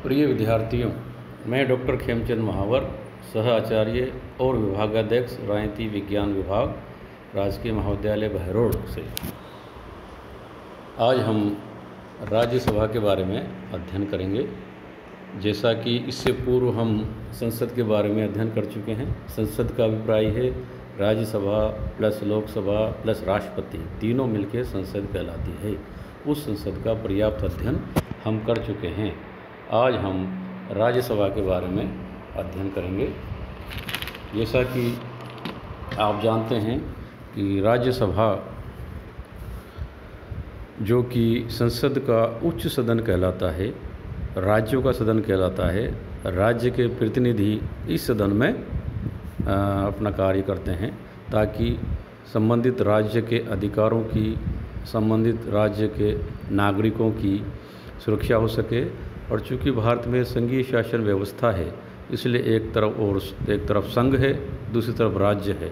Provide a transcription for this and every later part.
प्रिय विद्यार्थियों, मैं डॉक्टर खेमचंद महावर, सह आचार्य और विभागाध्यक्ष राजनीति विज्ञान विभाग, राजकीय महाविद्यालय बहरोड से आज हम राज्यसभा के बारे में अध्ययन करेंगे। जैसा कि इससे पूर्व हम संसद के बारे में अध्ययन कर चुके हैं। संसद का अभिप्राय है राज्यसभा प्लस लोकसभा प्लस राष्ट्रपति तीनों मिलकर संसद कहलाती है। उस संसद का पर्याप्त अध्ययन हम कर चुके हैं। आज हम राज्यसभा के बारे में अध्ययन करेंगे। जैसा कि आप जानते हैं कि राज्यसभा जो कि संसद का उच्च सदन कहलाता है, राज्यों का सदन कहलाता है। राज्य के प्रतिनिधि इस सदन में अपना कार्य करते हैं ताकि संबंधित राज्य के अधिकारों की, संबंधित राज्य के नागरिकों की सुरक्षा हो सके। और चूँकि भारत में संघीय शासन व्यवस्था है, इसलिए एक तरफ संघ है, दूसरी तरफ राज्य है।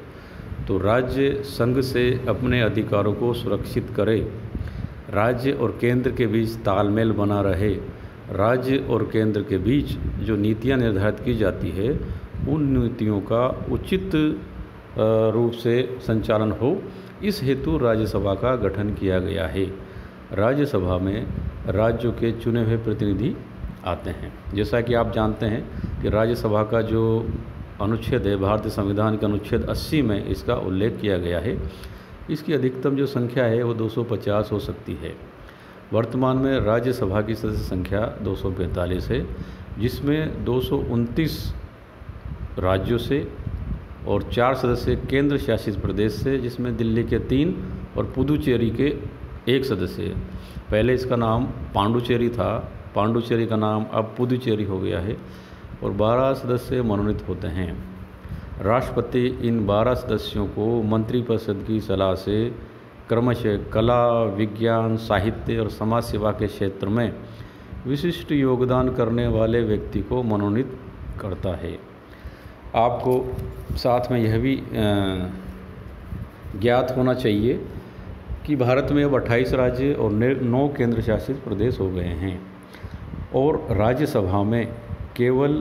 तो राज्य संघ से अपने अधिकारों को सुरक्षित करे, राज्य और केंद्र के बीच तालमेल बना रहे, राज्य और केंद्र के बीच जो नीतियां निर्धारित की जाती है उन नीतियों का उचित रूप से संचालन हो, इस हेतु राज्यसभा का गठन किया गया है। राज्यसभा में राज्यों के चुने हुए प्रतिनिधि आते हैं। जैसा कि आप जानते हैं कि राज्यसभा का जो अनुच्छेद है, भारतीय संविधान के अनुच्छेद 80 में इसका उल्लेख किया गया है। इसकी अधिकतम जो संख्या है वो 250 हो सकती है। वर्तमान में राज्यसभा की सदस्य संख्या 245 है, जिसमें 229 राज्यों से और 4 सदस्य केंद्र शासित प्रदेश से, जिसमें दिल्ली के 3 और पुदुचेरी के 1 सदस्य। पहले इसका नाम पांडुचेरी था, पांडुचेरी का नाम अब पुदुचेरी हो गया है। और 12 सदस्य मनोनीत होते हैं। राष्ट्रपति इन 12 सदस्यों को मंत्रिपरिषद की सलाह से क्रमशः कला, विज्ञान, साहित्य और समाज सेवा के क्षेत्र में विशिष्ट योगदान करने वाले व्यक्ति को मनोनीत करता है। आपको साथ में यह भी ज्ञात होना चाहिए कि भारत में अब 28 राज्य और 9 केंद्र शासित प्रदेश हो गए हैं और राज्यसभा में केवल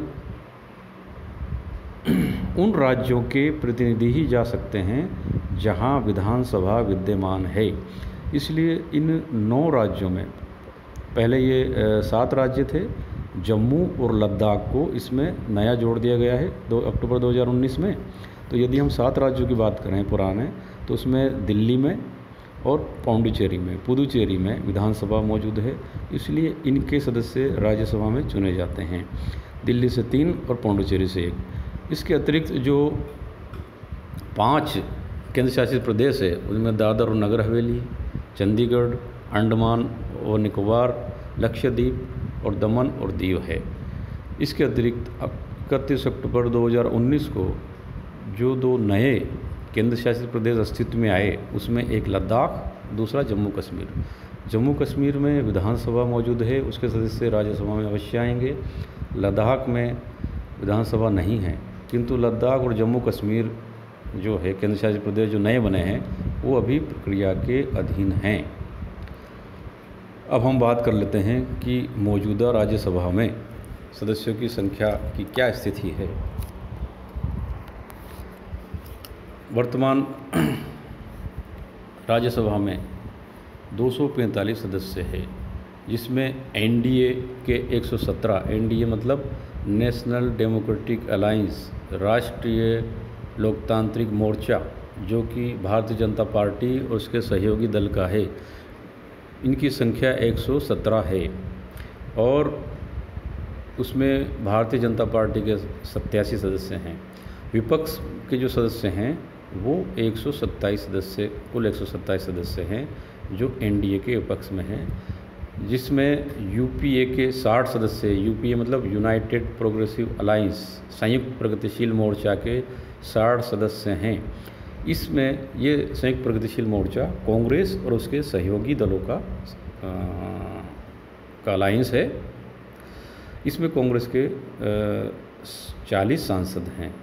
उन राज्यों के प्रतिनिधि ही जा सकते हैं जहां विधानसभा विद्यमान है। इसलिए इन 9 राज्यों में, पहले ये 7 राज्य थे, जम्मू और लद्दाख को इसमें नया जोड़ दिया गया है 2 अक्टूबर 2019 में। तो यदि हम 7 राज्यों की बात करें पुराने, तो उसमें दिल्ली में और पांडुचेरी में, पुदुचेरी में विधानसभा मौजूद है। इसलिए इनके सदस्य राज्यसभा में चुने जाते हैं, दिल्ली से 3 और पांडुचेरी से 1। इसके अतिरिक्त जो 5 केंद्र शासित प्रदेश है, उनमें दादर और नगर हवेली, चंडीगढ़, अंडमान और निकोबार, लक्षद्वीप और दमन और दीव है। इसके अतिरिक्त 31 अक्टूबर 2019 को जो 2 नए केंद्र शासित प्रदेश अस्तित्व में आए, उसमें एक लद्दाख, दूसरा जम्मू कश्मीर। जम्मू कश्मीर में विधानसभा मौजूद है, उसके सदस्य राज्यसभा में अवश्य आएंगे। लद्दाख में विधानसभा नहीं है, किंतु लद्दाख और जम्मू कश्मीर जो है केंद्र शासित प्रदेश जो नए बने हैं, वो अभी प्रक्रिया के अधीन हैं। अब हम बात कर लेते हैं कि मौजूदा राज्यसभा में सदस्यों की संख्या की क्या स्थिति है। वर्तमान राज्यसभा में 245 सदस्य है, जिसमें एनडीए के 117, एनडीए मतलब नेशनल डेमोक्रेटिक अलायंस, राष्ट्रीय लोकतांत्रिक मोर्चा, जो कि भारतीय जनता पार्टी और उसके सहयोगी दल का है, इनकी संख्या 117 है। और उसमें भारतीय जनता पार्टी के 87 सदस्य हैं। विपक्ष के जो सदस्य हैं वो 127 सदस्य, कुल 127 सदस्य हैं जो एनडीए के विपक्ष में हैं, जिसमें यूपीए के 60 सदस्य, यूपीए मतलब यूनाइटेड प्रोग्रेसिव अलायंस, संयुक्त प्रगतिशील मोर्चा के 60 सदस्य हैं। इसमें ये संयुक्त प्रगतिशील मोर्चा कांग्रेस और उसके सहयोगी दलों का अलायंस है। इसमें कांग्रेस के 40 सांसद हैं,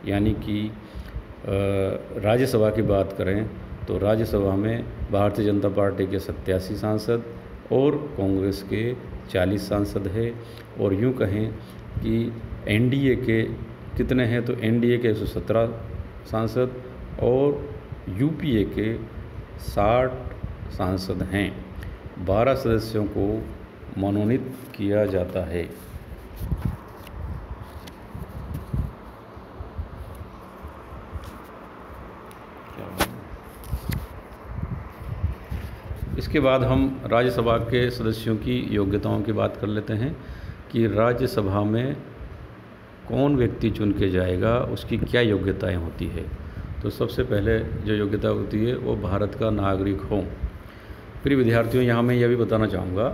यानी कि राज्यसभा की बात करें तो राज्यसभा में भारतीय जनता पार्टी के 87 सांसद और कांग्रेस के 40 सांसद है। और यूँ कहें कि एनडीए के कितने हैं, तो एनडीए के 117 सांसद और यूपीए के 60 सांसद हैं। 12 सदस्यों को मनोनीत किया जाता है। इसके बाद हम राज्यसभा के सदस्यों की योग्यताओं की बात कर लेते हैं कि राज्यसभा में कौन व्यक्ति चुन के जाएगा, उसकी क्या योग्यताएं होती है। तो सबसे पहले जो योग्यता होती है वो भारत का नागरिक हो। प्रिय विद्यार्थियों, यहाँ मैं यह भी बताना चाहूँगा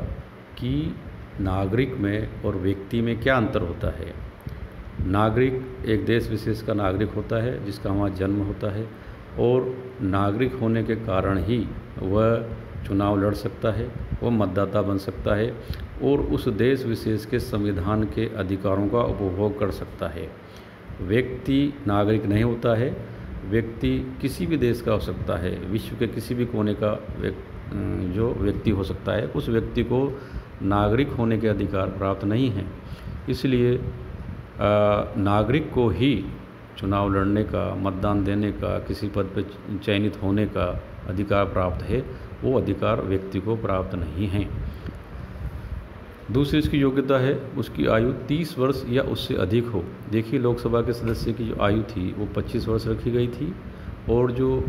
कि नागरिक में और व्यक्ति में क्या अंतर होता है। नागरिक एक देश विशेष का नागरिक होता है जिसका वहाँ जन्म होता है, और नागरिक होने के कारण ही वह चुनाव लड़ सकता है, वह मतदाता बन सकता है और उस देश विशेष के संविधान के अधिकारों का उपभोग कर सकता है। व्यक्ति नागरिक नहीं होता है। व्यक्ति किसी भी देश का हो सकता है, विश्व के किसी भी कोने का जो व्यक्ति हो सकता है, उस व्यक्ति को नागरिक होने के अधिकार प्राप्त नहीं हैं। इसलिए नागरिक को ही चुनाव लड़ने का, मतदान देने का, किसी पद पर चयनित होने का अधिकार प्राप्त है। वो अधिकार व्यक्ति को प्राप्त नहीं है। दूसरी इसकी योग्यता है उसकी आयु 30 वर्ष या उससे अधिक हो। देखिए, लोकसभा के सदस्य की जो आयु थी वो 25 वर्ष रखी गई थी, और जो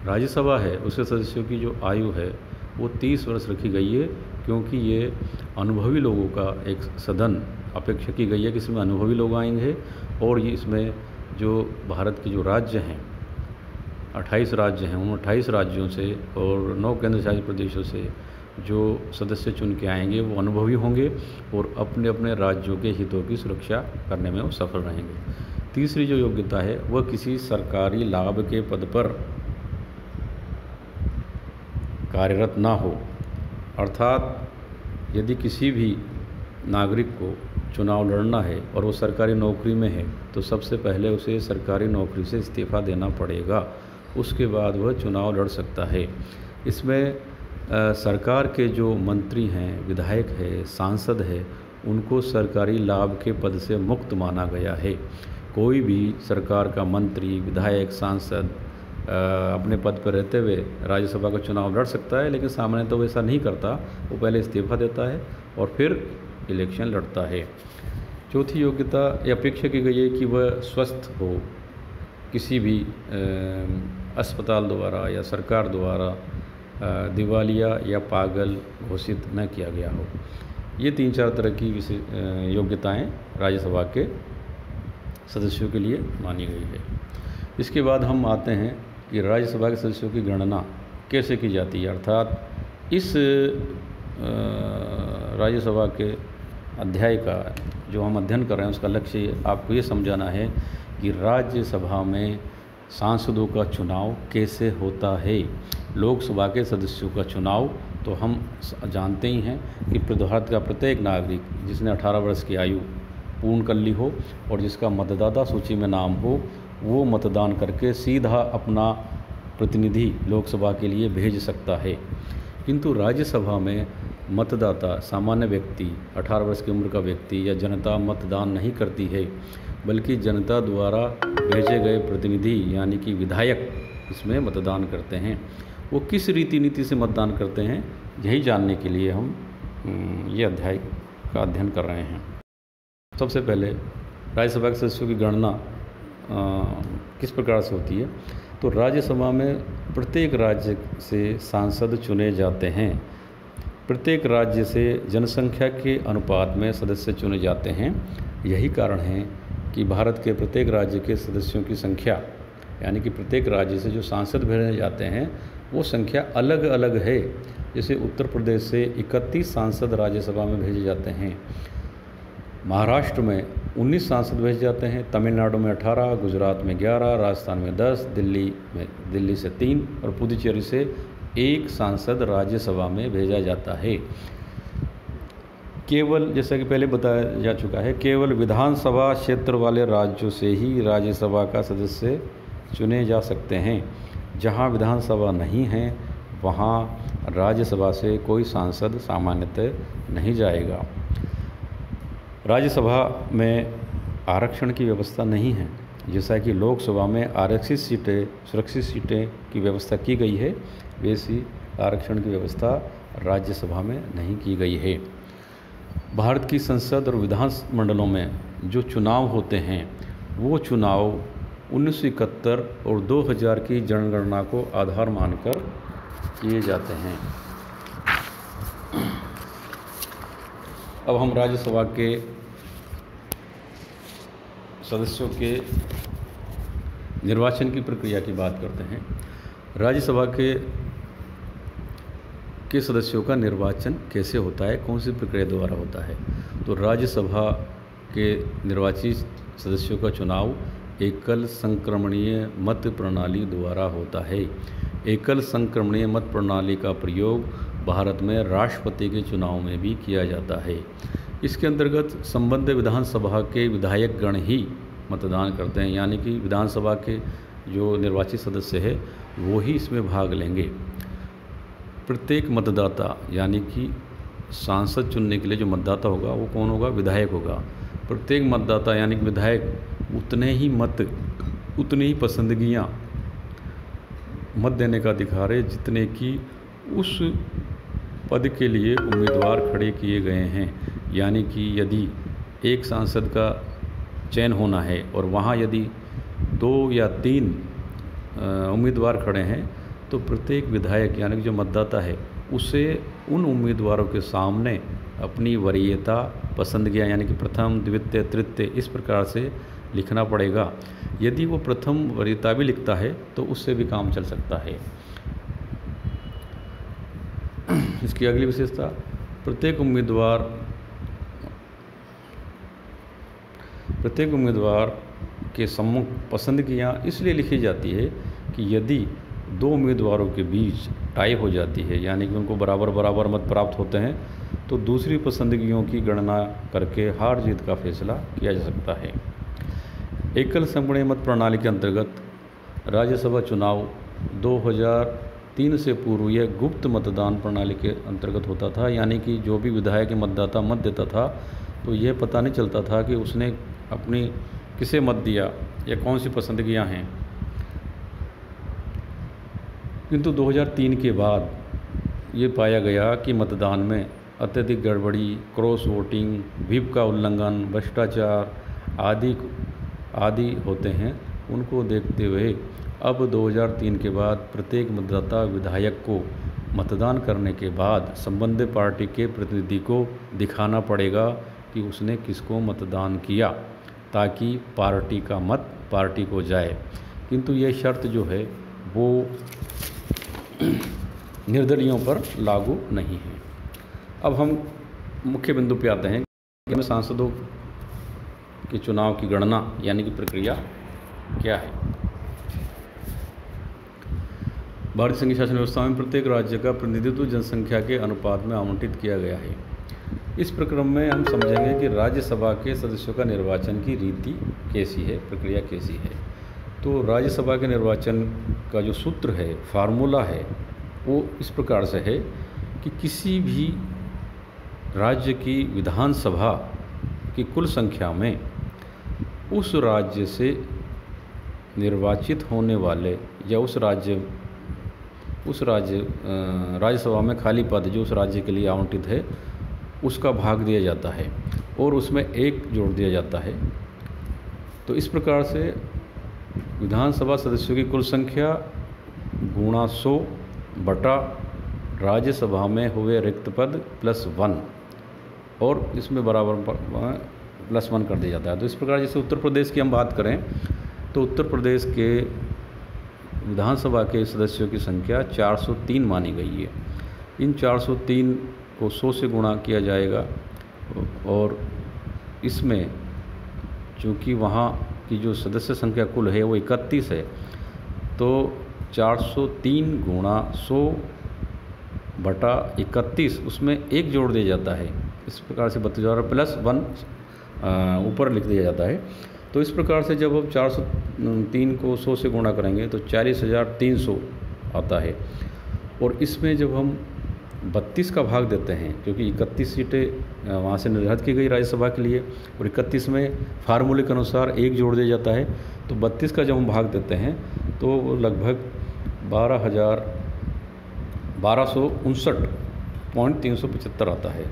राज्यसभा है उसके सदस्यों की जो आयु है वो 30 वर्ष रखी गई है, क्योंकि ये अनुभवी लोगों का एक सदन अपेक्षा की गई है कि इसमें अनुभवी लोग आएंगे। और ये इसमें जो भारत के जो राज्य हैं, 28 राज्य हैं, उन 28 राज्यों से और 9 केंद्र शासित प्रदेशों से जो सदस्य चुन के आएंगे वो अनुभवी होंगे और अपने अपने राज्यों के हितों की सुरक्षा करने में वो सफल रहेंगे। तीसरी जो योग्यता है वह किसी सरकारी लाभ के पद पर कार्यरत ना हो। अर्थात यदि किसी भी नागरिक को चुनाव लड़ना है और वो सरकारी नौकरी में है तो सबसे पहले उसे सरकारी नौकरी से इस्तीफ़ा देना पड़ेगा, उसके बाद वह चुनाव लड़ सकता है। इसमें सरकार के जो मंत्री हैं, विधायक है, सांसद है, उनको सरकारी लाभ के पद से मुक्त माना गया है। कोई भी सरकार का मंत्री, विधायक, सांसद अपने पद पर रहते हुए राज्यसभा का चुनाव लड़ सकता है, लेकिन सामान्य तो वैसा नहीं करता। वो पहले इस्तीफा देता है और फिर इलेक्शन लड़ता है। चौथी योग्यता ये अपेक्षा की गई है कि वह स्वस्थ हो, किसी भी अस्पताल द्वारा या सरकार द्वारा दिवालिया या पागल घोषित न किया गया हो। ये 3-4 तरह की योग्यताएं राज्यसभा के सदस्यों के लिए मानी गई है। इसके बाद हम आते हैं कि राज्यसभा के सदस्यों की गणना कैसे की जाती है। अर्थात इस राज्यसभा के अध्याय का जो हम अध्ययन कर रहे हैं उसका लक्ष्य आपको ये समझाना है कि राज्यसभा में सांसदों का चुनाव कैसे होता है। लोकसभा के सदस्यों का चुनाव तो हम जानते ही हैं कि भारत का प्रत्येक नागरिक जिसने 18 वर्ष की आयु पूर्ण कर ली हो और जिसका मतदाता सूची में नाम हो, वो मतदान करके सीधा अपना प्रतिनिधि लोकसभा के लिए भेज सकता है। किंतु राज्यसभा में मतदाता, सामान्य व्यक्ति, 18 वर्ष की उम्र का व्यक्ति या जनता मतदान नहीं करती है, बल्कि जनता द्वारा भेजे गए प्रतिनिधि यानी कि विधायक इसमें मतदान करते हैं। वो किस रीति नीति से मतदान करते हैं, यही जानने के लिए हम ये अध्याय का अध्ययन कर रहे हैं। सबसे पहले राज्यसभा के सदस्यों की गणना किस प्रकार से होती है। तो राज्यसभा में प्रत्येक राज्य से सांसद चुने जाते हैं। प्रत्येक राज्य से जनसंख्या के अनुपात में सदस्य चुने जाते हैं। यही कारण है कि भारत के प्रत्येक राज्य के सदस्यों की संख्या, यानी कि प्रत्येक राज्य से जो सांसद भेजे जाते हैं वो संख्या अलग अलग है। जैसे उत्तर प्रदेश से 31 सांसद राज्यसभा में भेजे जाते हैं, महाराष्ट्र में 19 सांसद भेजे जाते हैं, तमिलनाडु में 18, गुजरात में 11, राजस्थान में 10, दिल्ली से 3 और पुदुचेरी से 1 सांसद राज्यसभा में भेजा जाता है। केवल, जैसा कि पहले बताया जा चुका है, केवल विधानसभा क्षेत्र वाले राज्यों से ही राज्यसभा का सदस्य चुने जा सकते हैं। जहां विधानसभा नहीं है वहाँ राज्यसभा से कोई सांसद सामान्यतः नहीं जाएगा। राज्यसभा में आरक्षण की व्यवस्था नहीं है। जैसा कि लोकसभा में आरक्षित सीटें, सुरक्षित सीटें की व्यवस्था की गई है, वैसी आरक्षण की व्यवस्था राज्यसभा में नहीं की गई है। भारत की संसद और विधान मंडलों में जो चुनाव होते हैं वो चुनाव 1971 और 2000 की जनगणना को आधार मानकर किए जाते हैं। अब हम राज्यसभा के सदस्यों के निर्वाचन की प्रक्रिया की बात करते हैं। राज्यसभा के सदस्यों का निर्वाचन कैसे होता है, कौन सी प्रक्रिया द्वारा होता है? तो राज्यसभा के निर्वाचित सदस्यों का चुनाव एकल संक्रमणीय मत प्रणाली द्वारा होता है। एकल संक्रमणीय मत प्रणाली का प्रयोग भारत में राष्ट्रपति के चुनाव में भी किया जाता है। इसके अंतर्गत संबद्ध विधानसभा के विधायक गण ही मतदान करते हैं, यानी कि विधानसभा के जो निर्वाचित सदस्य है वो ही इसमें भाग लेंगे। प्रत्येक मतदाता, यानी कि सांसद चुनने के लिए जो मतदाता होगा वो कौन होगा? विधायक होगा। प्रत्येक मतदाता यानी कि विधायक उतने ही मत, उतनी ही पसंदगियाँ मत देने का अधिकार है जितने कि उस पद के लिए उम्मीदवार खड़े किए गए हैं। यानी कि यदि एक सांसद का चयन होना है और वहाँ यदि 2 या 3 उम्मीदवार खड़े हैं तो प्रत्येक विधायक यानी कि जो मतदाता है उसे उन उम्मीदवारों के सामने अपनी वरीयता, पसंदगियाँ यानी कि प्रथम, द्वितीय, तृतीय इस प्रकार से लिखना पड़ेगा। यदि वो प्रथम वरीयता भी लिखता है तो उससे भी काम चल सकता है। इसकी अगली विशेषता, प्रत्येक उम्मीदवार के सम्मुख पसंदगियाँ इसलिए लिखी जाती है कि यदि 2 उम्मीदवारों के बीच टाई हो जाती है, यानी कि उनको बराबर बराबर मत प्राप्त होते हैं, तो दूसरी पसंदगियों की गणना करके हार जीत का फैसला किया जा सकता है। एकल संक्रमणीय मत प्रणाली के अंतर्गत राज्यसभा चुनाव 2003 से पूर्व यह गुप्त मतदान प्रणाली के अंतर्गत होता था। यानी कि जो भी विधायक मतदाता मत देता था तो यह पता नहीं चलता था कि उसने अपनी किसे मत दिया या कौन सी पसंदगियां हैं। किंतु 2003 के बाद ये पाया गया कि मतदान में अत्यधिक गड़बड़ी, क्रॉस वोटिंग, व्हिप का उल्लंघन, भ्रष्टाचार आदि होते हैं। उनको देखते हुए अब 2003 के बाद प्रत्येक मतदाता विधायक को मतदान करने के बाद संबंधित पार्टी के प्रतिनिधि को दिखाना पड़ेगा कि उसने किसको मतदान किया, ताकि पार्टी का मत पार्टी को जाए। किंतु ये शर्त जो है वो निर्दलीयों पर लागू नहीं है। अब हम मुख्य बिंदु पे आते हैं कि सांसदों के चुनाव की गणना यानी कि प्रक्रिया क्या है। भारतीय संघीय शासन व्यवस्था में प्रत्येक राज्य का प्रतिनिधित्व जनसंख्या के अनुपात में आवंटित किया गया है। इस प्रक्रम में हम समझेंगे कि राज्यसभा के सदस्यों का निर्वाचन की रीति कैसी है, प्रक्रिया कैसी है। तो राज्यसभा के निर्वाचन का जो सूत्र है, फार्मूला है, वो इस प्रकार से है कि किसी भी राज्य की विधानसभा की कुल संख्या में उस राज्य से निर्वाचित होने वाले या उस राज्यसभा में खाली पद जो उस राज्य के लिए आवंटित है उसका भाग दिया जाता है और उसमें 1 जोड़ दिया जाता है। तो इस प्रकार से विधानसभा सदस्यों की कुल संख्या गुणा 100 बटा राज्यसभा में हुए रिक्त पद +1 और इसमें बराबर +1 कर दिया जाता है। तो इस प्रकार जैसे उत्तर प्रदेश की हम बात करें तो उत्तर प्रदेश के विधानसभा के सदस्यों की संख्या 403 मानी गई है। इन 403 को 100 से गुणा किया जाएगा और इसमें चूँकि वहाँ की जो सदस्य संख्या कुल है वो 31 है, तो 403 गुणा 100 बटा 31 उसमें 1 जोड़ दिया जाता है। इस प्रकार से 32,000 +1 ऊपर लिख दिया जाता है। तो इस प्रकार से जब हम 403 को 100 से गुणा करेंगे तो 40,300 आता है। और इसमें जब हम 32 का भाग देते हैं, क्योंकि 31 सीटें वहाँ से निर्धारित की गई राज्यसभा के लिए और 31 में फार्मूले के अनुसार एक जोड़ दिया जाता है, तो 32 का जब हम भाग देते हैं तो वो लगभग 12,375 आता है।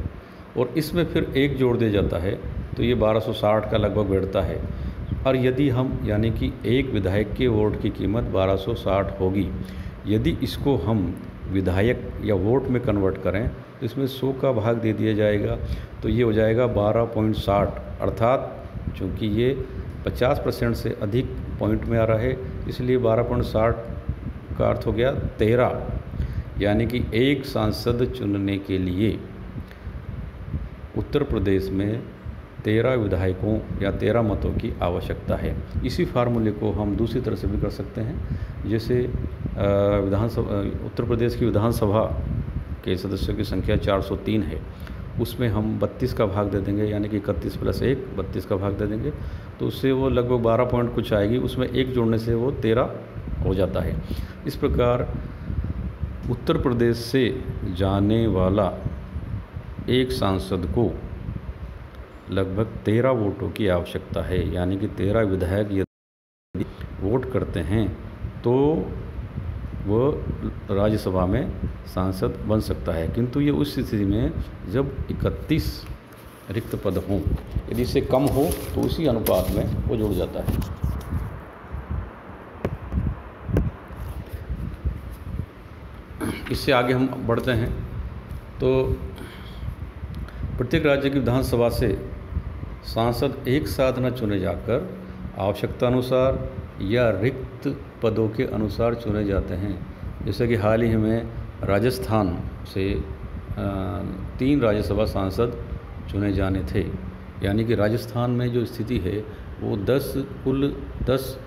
और इसमें फिर एक जोड़ दिया जाता है तो ये 1260 का लगभग बैठता है। और यदि हम यानी कि एक विधायक के वोट की कीमत 1260 होगी, यदि इसको हम विधायक या वोट में कन्वर्ट करें तो इसमें 100 का भाग दे दिया जाएगा, तो ये हो जाएगा 12.60, अर्थात चूँकि ये 50% से अधिक पॉइंट में आ रहा है, इसलिए 12.60 का अर्थ हो गया 13, यानी कि एक सांसद चुनने के लिए उत्तर प्रदेश में 13 विधायकों या 13 मतों की आवश्यकता है। इसी फार्मूले को हम दूसरी तरह से भी कर सकते हैं, जैसे विधानसभा उत्तर प्रदेश की विधानसभा के सदस्यों की संख्या 403 है, उसमें हम 32 का भाग दे देंगे, यानी कि 31 + 1 32 का भाग दे देंगे, तो उससे वो लगभग 12 पॉइंट कुछ आएगी, उसमें एक जोड़ने से वो 13 हो जाता है। इस प्रकार उत्तर प्रदेश से जाने वाला एक सांसद को लगभग 13 वोटों की आवश्यकता है, यानी कि 13 विधायक यदि वोट करते हैं तो वो राज्यसभा में सांसद बन सकता है। किंतु ये उस स्थिति में जब 31 रिक्त पद हों, यदि इससे कम हो तो उसी अनुपात में वो जुड़ जाता है। इससे आगे हम बढ़ते हैं तो प्रत्येक राज्य की विधानसभा से सांसद एक साथ न चुने जाकर आवश्यकता अनुसार या रिक्त पदों के अनुसार चुने जाते हैं। जैसे कि हाल ही में राजस्थान से 3 राज्यसभा सांसद चुने जाने थे, यानी कि राजस्थान में जो स्थिति है वो कुल 10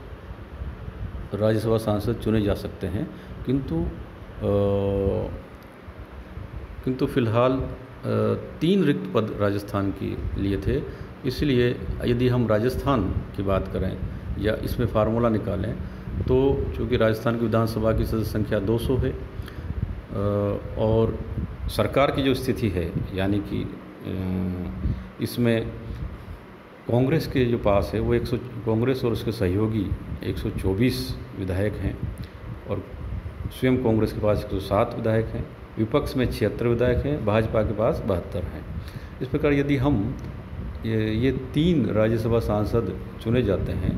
राज्यसभा सांसद चुने जा सकते हैं, किंतु फ़िलहाल 3 रिक्त पद राजस्थान के लिए थे। इसलिए यदि हम राजस्थान की बात करें या इसमें फार्मूला निकालें तो चूँकि राजस्थान की विधानसभा की सदस्य संख्या 200 है और सरकार की जो स्थिति है, यानी कि इसमें कांग्रेस के जो पास है वो कांग्रेस और उसके सहयोगी 124 विधायक हैं और स्वयं कांग्रेस के पास 107 विधायक हैं, विपक्ष में 76 विधायक हैं, भाजपा के पास 72 हैं। इस प्रकार यदि हम ये 3 राज्यसभा सांसद चुने जाते हैं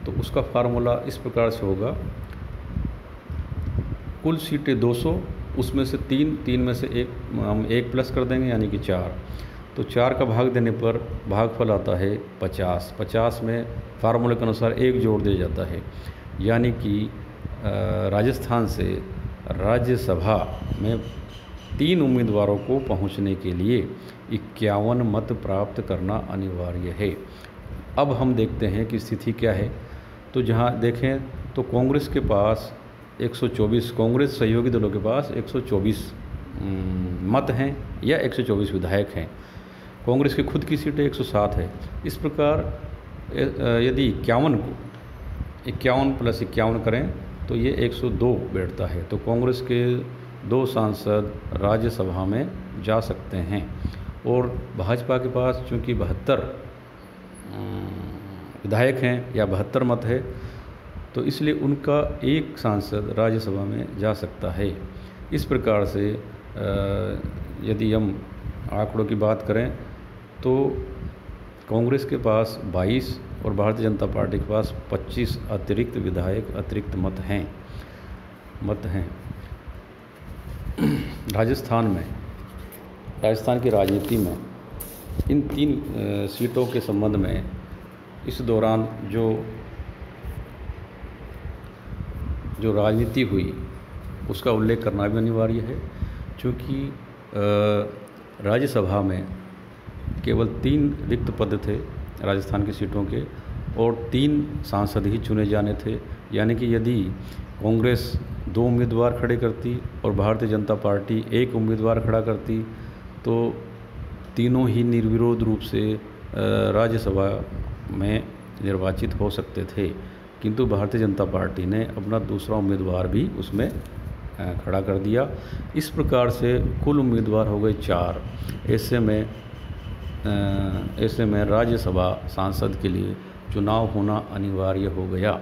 तो उसका फार्मूला इस प्रकार से होगा, कुल सीटें 200, उसमें से 3 में से हम 1 प्लस कर देंगे यानी कि 4, तो 4 का भाग देने पर भागफल आता है 50। 50 में फार्मूले के अनुसार 1 जोड़ दिया जाता है, यानी कि राजस्थान से राज्यसभा में 3 उम्मीदवारों को पहुंचने के लिए 51 मत प्राप्त करना अनिवार्य है। अब हम देखते हैं कि स्थिति क्या है। तो जहां देखें तो कांग्रेस के पास 124, कांग्रेस सहयोगी दलों के पास 124 मत हैं या 124 विधायक हैं। कांग्रेस की खुद की सीटें 107 है। इस प्रकार यदि 51 को 51 + 51 करें तो ये 102 बैठता है। तो कांग्रेस के 2 सांसद राज्यसभा में जा सकते हैं और भाजपा के पास चूँकि 72 विधायक हैं या 72 मत है, तो इसलिए उनका 1 सांसद राज्यसभा में जा सकता है। इस प्रकार से यदि हम आंकड़ों की बात करें तो कांग्रेस के पास 22 और भारतीय जनता पार्टी के पास 25 अतिरिक्त विधायक, अतिरिक्त मत हैं। राजस्थान की राजनीति में इन 3 सीटों के संबंध में इस दौरान जो राजनीति हुई उसका उल्लेख करना भी अनिवार्य है, क्योंकि राज्यसभा में केवल 3 रिक्त पद थे राजस्थान की सीटों के और 3 सांसद ही चुने जाने थे, यानी कि यदि कांग्रेस 2 उम्मीदवार खड़े करती और भारतीय जनता पार्टी 1 उम्मीदवार खड़ा करती तो तीनों ही निर्विरोध रूप से राज्यसभा में निर्वाचित हो सकते थे, किंतु भारतीय जनता पार्टी ने अपना दूसरा उम्मीदवार भी उसमें खड़ा कर दिया। इस प्रकार से कुल उम्मीदवार हो गए 4। ऐसे में राज्यसभा सांसद के लिए चुनाव होना अनिवार्य हो गया,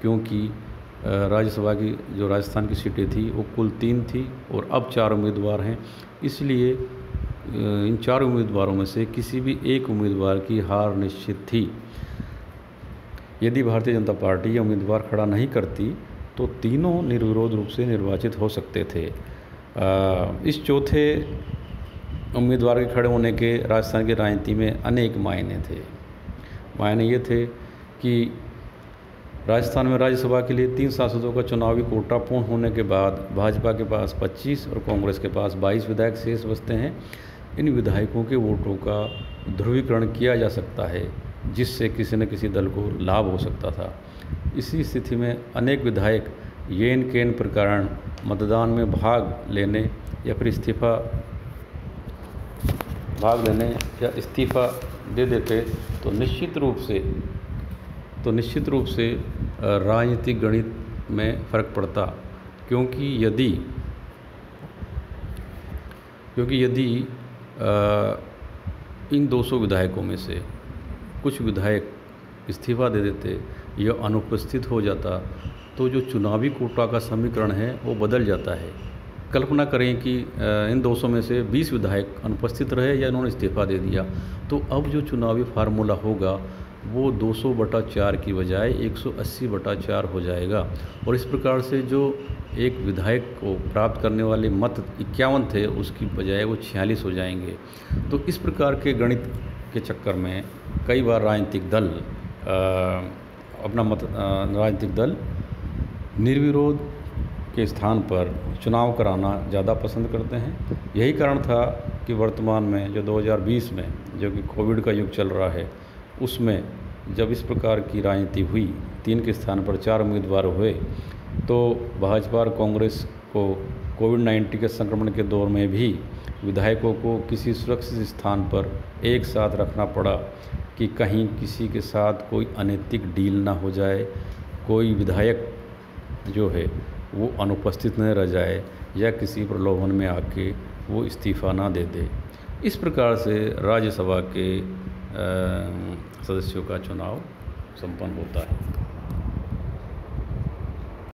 क्योंकि राज्यसभा की जो राजस्थान की सीटें थी वो कुल 3 थी और अब 4 उम्मीदवार हैं। इसलिए इन 4 उम्मीदवारों में से किसी भी एक उम्मीदवार की हार निश्चित थी। यदि भारतीय जनता पार्टी ये उम्मीदवार खड़ा नहीं करती तो तीनों निर्विरोध रूप से निर्वाचित हो सकते थे। इस चौथे उम्मीदवार के खड़े होने के राजस्थान की राजनीति में अनेक मायने थे। मायने ये थे कि राजस्थान में राज्यसभा के लिए 3 सांसदों का चुनावी कोटा पूर्ण होने के बाद भाजपा के पास 25 और कांग्रेस के पास 22 विधायक शेष बचते हैं। इन विधायकों के वोटों का ध्रुवीकरण किया जा सकता है, जिससे किसी न किसी दल को लाभ हो सकता था। इसी स्थिति में अनेक विधायक येन केन प्रकार मतदान में भाग लेने या इस्तीफा दे देते तो निश्चित रूप से राजनीतिक गणित में फ़र्क पड़ता, क्योंकि यदि इन 200 विधायकों में से कुछ विधायक इस्तीफा दे देते या अनुपस्थित हो जाता तो जो चुनावी कोटा का समीकरण है वो बदल जाता है। कल्पना करें कि इन 200 में से 20 विधायक अनुपस्थित रहे या इन्होंने इस्तीफा दे दिया, तो अब जो चुनावी फार्मूला होगा वो 200/4 की बजाय 180/4 हो जाएगा। और इस प्रकार से जो एक विधायक को प्राप्त करने वाले मत 51 थे उसकी बजाय वो 46 हो जाएंगे। तो इस प्रकार के गणित के चक्कर में कई बार राजनीतिक दल निर्विरोध के स्थान पर चुनाव कराना ज़्यादा पसंद करते हैं। यही कारण था कि वर्तमान में जो 2020 में जो कि कोविड का युग चल रहा है, उसमें जब इस प्रकार की राजनीति हुई, 3 के स्थान पर 4 उम्मीदवार हुए, तो भाजपा और कांग्रेस को कोविड-19 के संक्रमण के दौर में भी विधायकों को किसी सुरक्षित स्थान पर एक साथ रखना पड़ा कि कहीं किसी के साथ कोई अनैतिक डील ना हो जाए, कोई विधायक जो है वो अनुपस्थित न रह जाए या किसी प्रलोभन में आके वो इस्तीफा ना दे दे। इस प्रकार से राज्यसभा के सदस्यों का चुनाव संपन्न होता है।